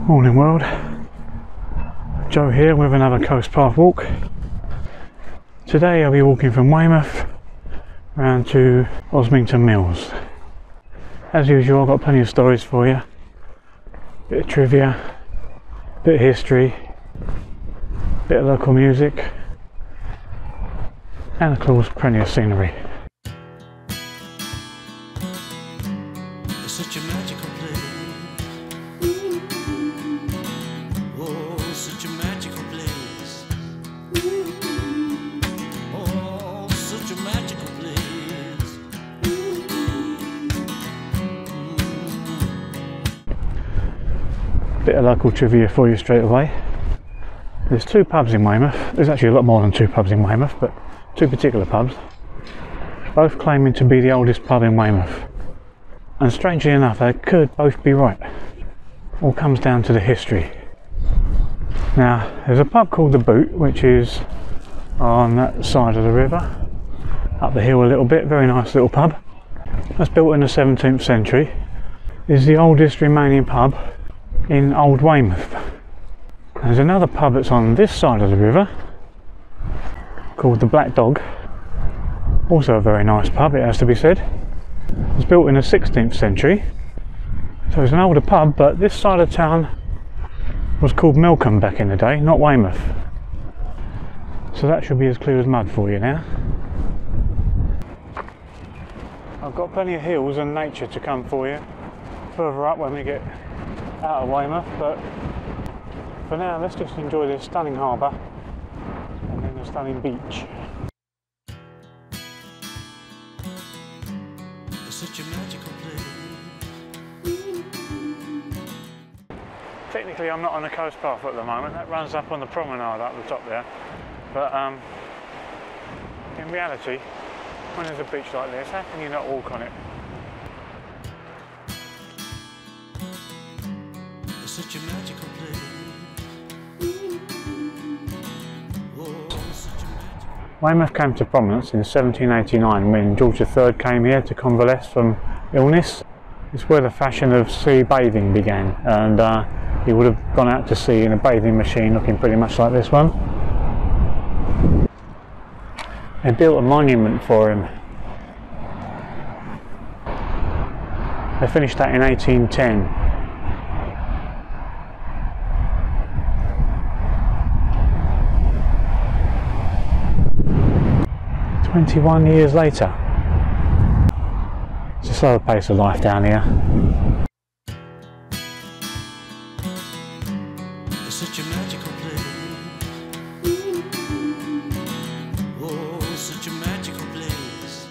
Morning world, Joe here with another coast path walk. Today I'll be walking from Weymouth round to Osmington Mills. As usual, I've got plenty of stories for you, bit of trivia, bit of history, bit of local music, and of course plenty of scenery. It's such a magical place. Oh, such a magical place. Oh, such a magical place. Bit of local trivia for you straight away. There's two pubs in Weymouth. There's actually a lot more than two pubs in Weymouth, but two particular pubs, both claiming to be the oldest pub in Weymouth. And strangely enough, they could both be right. All comes down to the history. Now, there's a pub called The Boot, which is on that side of the river, up the hill a little bit, very nice little pub. That's built in the 17th century. It's the oldest remaining pub in Old Weymouth. There's another pub that's on this side of the river, called the Black Dog. Also a very nice pub, it has to be said. It was built in the 16th century, so it's an older pub, but this side of town was called Melcombe back in the day, not Weymouth. So that should be as clear as mud for you now. I've got plenty of hills and nature to come for you further up when we get out of Weymouth, but for now let's just enjoy this stunning harbour and then the stunning beach. Such a magical place. Technically I'm not on the coast path at the moment, that runs up on the promenade up the top there, but in reality when there's a beach like this, how can you not walk on it? It's such a magical place. Oh, such a magical. Weymouth came to prominence in 1789 when George III came here to convalesce from illness. It's where the fashion of sea bathing began, and he would have gone out to sea in a bathing machine looking pretty much like this one. They built a monument for him. They finished that in 1810. "21 years later." It's a slower pace of life down here. It's such a magical place. Oh, such a magical place.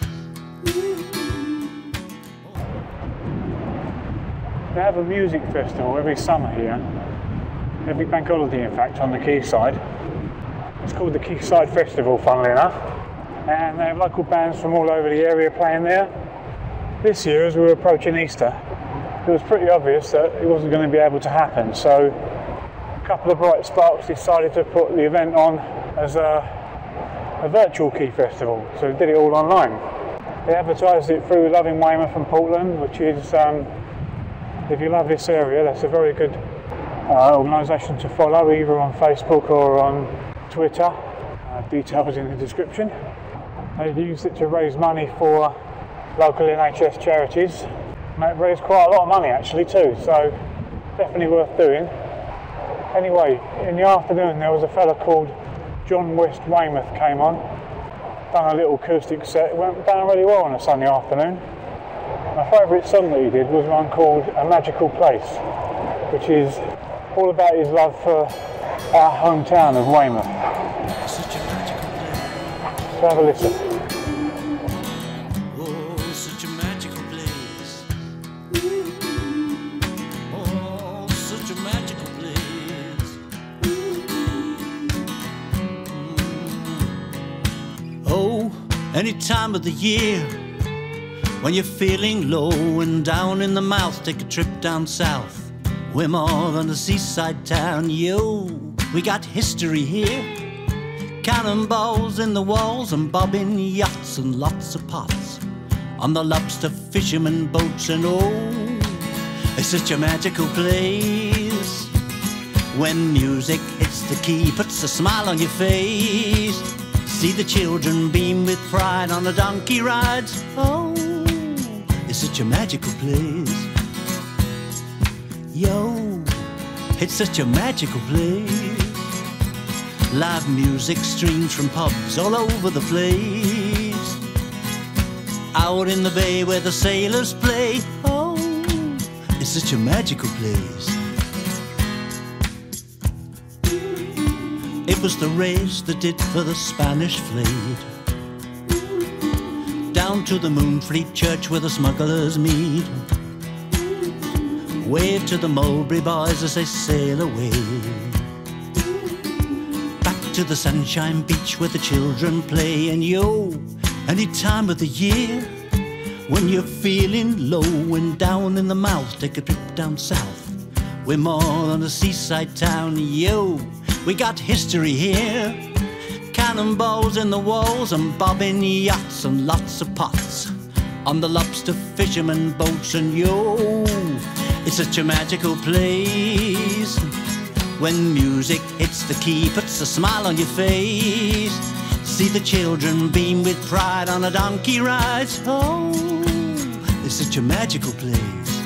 They have a music festival every summer here, every bank holiday in fact, on the quayside. It's called the Quayside Festival, funnily enough, and they have local bands from all over the area playing there. This year, as we were approaching Easter, it was pretty obvious that it wasn't going to be able to happen, so a couple of bright sparks decided to put the event on as a virtual key festival, so they did it all online. They advertised it through Loving Weymouth and Portland, which is, if you love this area, that's a very good organisation to follow, either on Facebook or on Twitter. Details in the description. They used it to raise money for local NHS charities. And it raised quite a lot of money actually too, so definitely worth doing. Anyway, in the afternoon there was a fella called John West Weymouth came on, done a little acoustic set. It went down really well on a Sunday afternoon. My favourite song that he did was one called A Magical Place, which is all about his love for our hometown of Weymouth. Such a magical place. So have a listen. Oh, such a magical place. Oh, such a magical place. Oh, any time of the year when you're feeling low and down in the mouth, take a trip down south. We're more than a seaside town, yo. We got history here. Cannonballs in the walls and bobbing yachts and lots of pots on the lobster fishermen boats, and oh, it's such a magical place. When music hits the key, puts a smile on your face. See the children beam with pride on the donkey rides. Oh, it's such a magical place. Yo, it's such a magical place. Live music streams from pubs all over the place. Out in the bay where the sailors play. Oh, it's such a magical place. It was the race that did for the Spanish fleet. Down to the Moonfleet church where the smugglers meet. Wave to the Mulberry boys as they sail away. Back to the Sunshine Beach where the children play. And yo, any time of the year when you're feeling low and down in the mouth, take a trip down south. We're more than a seaside town. Yo, we got history here. Cannonballs in the walls and bobbing yachts and lots of pots on the lobster fishermen boats. And yo, it's such a magical place. When music hits the key, puts a smile on your face. See the children beam with pride on a donkey ride. Oh, it's such a magical place.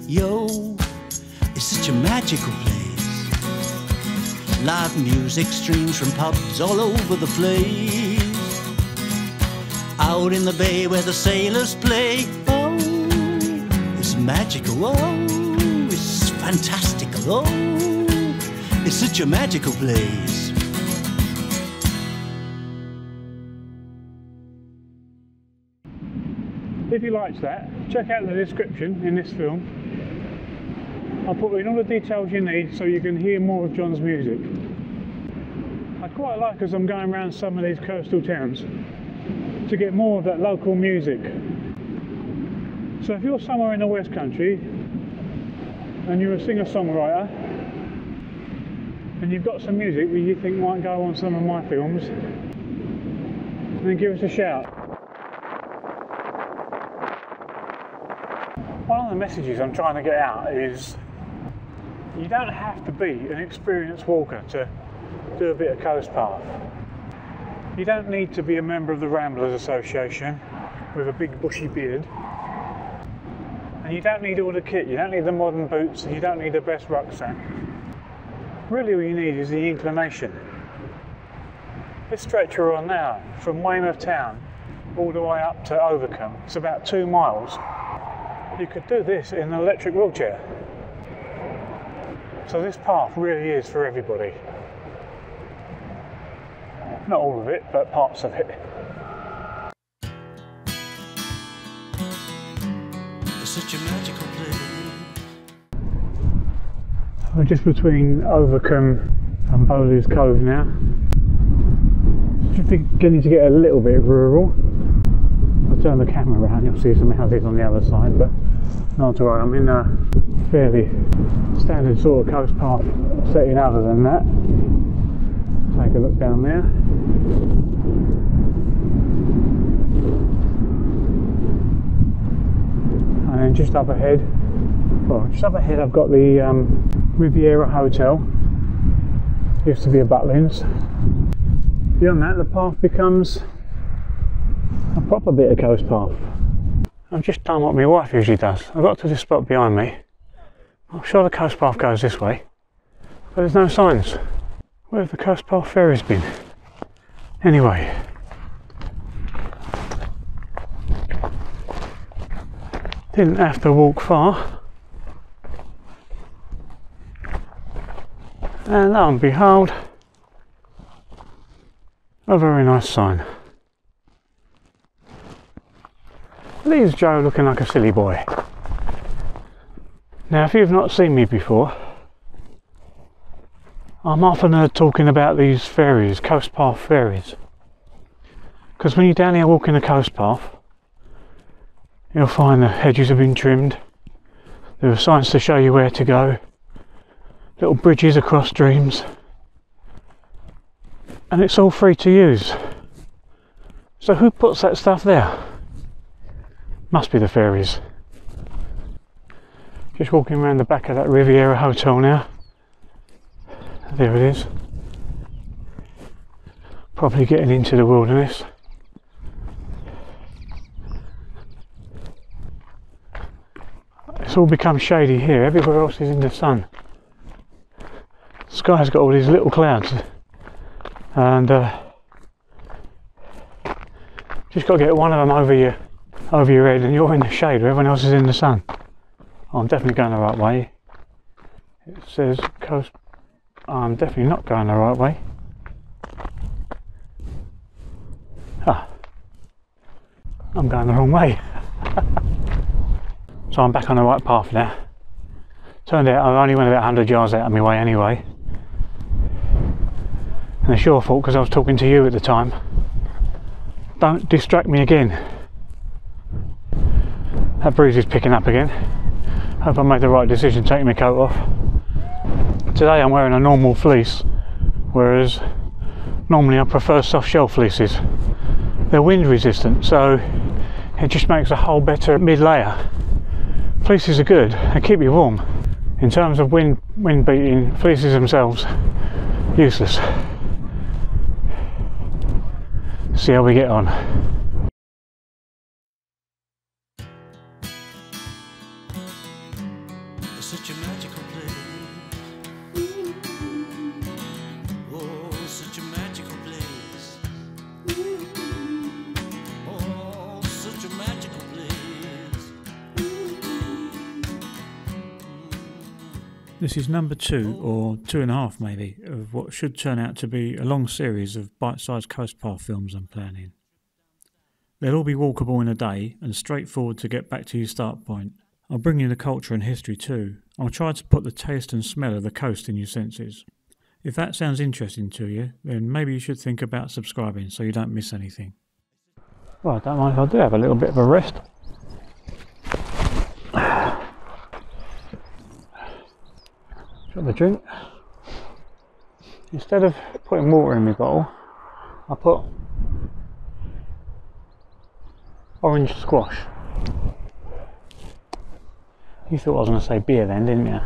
Yo, it's such a magical place. Live music streams from pubs all over the place. Out in the bay where the sailors play. Oh, it's magical. Oh, it's fantastical. Oh, it's such a magical place. If you liked that, check out the description in this film. I'll put in all the details you need so you can hear more of John's music. I quite like, as I'm going around some of these coastal towns, to get more of that local music. So if you're somewhere in the West Country and you're a singer-songwriter and you've got some music that you think might go on some of my films, then give us a shout. One of the messages I'm trying to get out is you don't have to be an experienced walker to do a bit of coast path. You don't need to be a member of the Ramblers Association with a big bushy beard. And you don't need all the kit, you don't need the modern boots, and you don't need the best rucksack. Really all you need is the inclination. This stretch we're on now, from Weymouth town all the way up to Overcombe, it's about 2 miles. You could do this in an electric wheelchair. So this path really is for everybody. Not all of it, but parts of it. It's such a magical place. We're just between Overcombe and Bowley's Cove now. Just beginning to get a little bit rural. I'll turn the camera around, you'll see some houses on the other side, but not to worry, I'm in a fairly standard sort of coast path setting other than that. Take a look down there. And then just up ahead, I've got the Riviera Hotel. Used to be a Butlins. Beyond that, the path becomes a proper bit of coast path. I've just done what my wife usually does. I got to this spot behind me. I'm sure the coast path goes this way, but there's no signs. Where have the coast path ferries been? Anyway, didn't have to walk far, and lo and behold, a very nice sign. Leaves Joe looking like a silly boy. Now, if you've not seen me before, I'm often heard talking about these ferries, coast path ferries. Because when you're down here walking the coast path, you'll find the hedges have been trimmed. There are signs to show you where to go. Little bridges across streams. And it's all free to use. So who puts that stuff there? Must be the ferries. Just walking around the back of that Riviera Hotel now. There it is. Probably getting into the wilderness. It's all become shady here, everywhere else is in the sun. The sky's got all these little clouds, and just got to get one of them over your head and you're in the shade where everyone else is in the sun. Oh, I'm definitely going the right way. It says coast. I'm definitely not going the right way. Ah, I'm going the wrong way. So I'm back on the right path now. Turned out I only went about 100 yards out of my way anyway. And it's your fault because I was talking to you at the time. Don't distract me again. That breeze is picking up again. Hope I made the right decision taking my coat off. Today I'm wearing a normal fleece, whereas normally I prefer soft shell fleeces. They're wind resistant, so it just makes a whole better mid layer. Fleeces are good, they keep you warm. In terms of wind beating, fleeces themselves, useless. See how we get on. It's such a magical place. Oh, such a magical place. Oh, such a magical place. This is number 2, or 2.5 maybe, of what should turn out to be a long series of bite-sized coast path films I'm planning. They'll all be walkable in a day and straightforward to get back to your start point. I'll bring you the culture and history too. I'll try to put the taste and smell of the coast in your senses. If that sounds interesting to you, then maybe you should think about subscribing so you don't miss anything. Well, I don't mind if I do have a little bit of a rest. Got the drink. Instead of putting water in my bottle, I put orange squash. You thought I was going to say beer then, didn't you?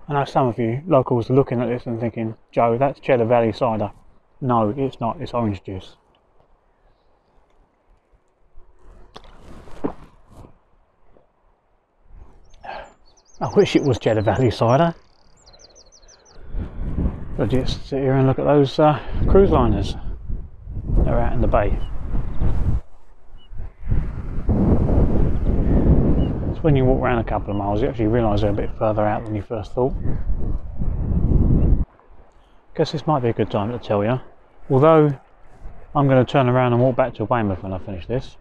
I know some of you locals are looking at this and thinking, Joe, that's Cheddar Valley cider. No, it's not, it's orange juice. I wish it was Cheddar Valley cider. But just sit here and look at those cruise liners that are out in the bay. It's when you walk around a couple of miles you actually realise they're a bit further out than you first thought. Guess this might be a good time to tell you. Although I'm going to turn around and walk back to Weymouth when I finish this,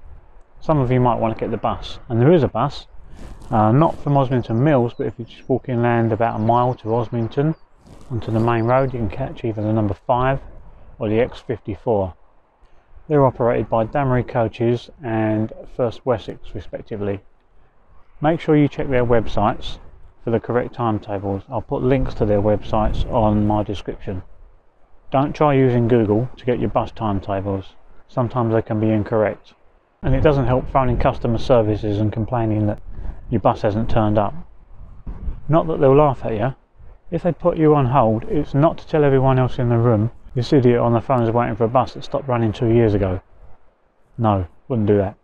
some of you might want to get the bus, and there is a bus. Not from Osmington Mills, but if you just walk inland about a mile to Osmington onto the main road, you can catch either the number 5 or the X54. They're operated by Damery Coaches and First Wessex respectively. Make sure you check their websites for the correct timetables. I'll put links to their websites on my description. Don't try using Google to get your bus timetables. Sometimes they can be incorrect. And it doesn't help phoning customer services and complaining that your bus hasn't turned up. Not that they'll laugh at you. If they put you on hold, it's not to tell everyone else in the room this idiot on the phone is waiting for a bus that stopped running 2 years ago. No, wouldn't do that.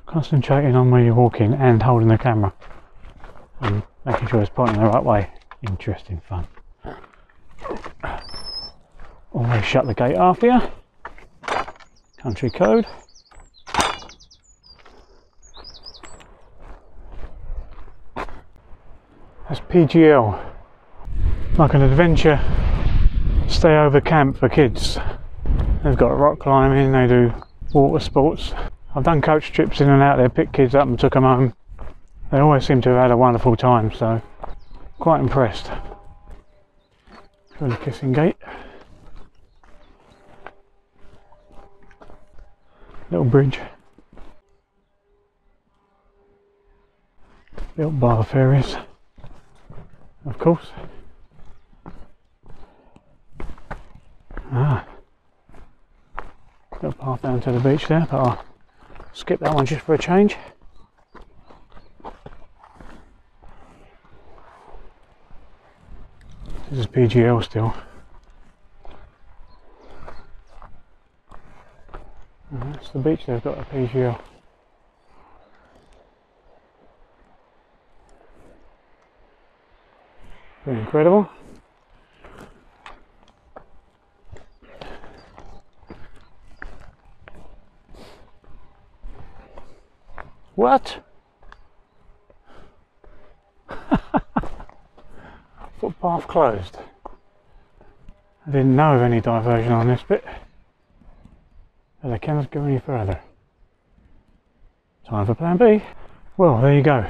Concentrating on where you're walking and holding the camera and making sure it's pointing the right way. Interesting fun. Always shut the gate after you. Country code. That's PGL, like an adventure stay over camp for kids. They've got rock climbing, they do water sports. I've done coach trips in and out there, picked kids up and took them home. They always seem to have had a wonderful time, so quite impressed. Through the Kissing Gate. Little bridge. Built by the ferries, of course. Little path down to the beach there, but I'll skip that one just for a change. This is PGL still. And that's the beach they've got at PGL. Pretty incredible. What? Footpath closed. I didn't know of any diversion on this bit, but they cannot go any further. Time for plan B. Well, there you go.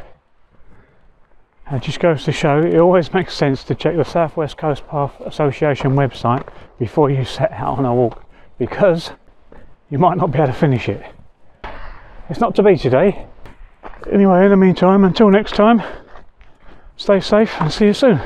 It just goes to show it always makes sense to check the South West Coast Path Association website before you set out on a walk, because you might not be able to finish it. It's not to be today. Anyway, in the meantime, until next time, stay safe and see you soon.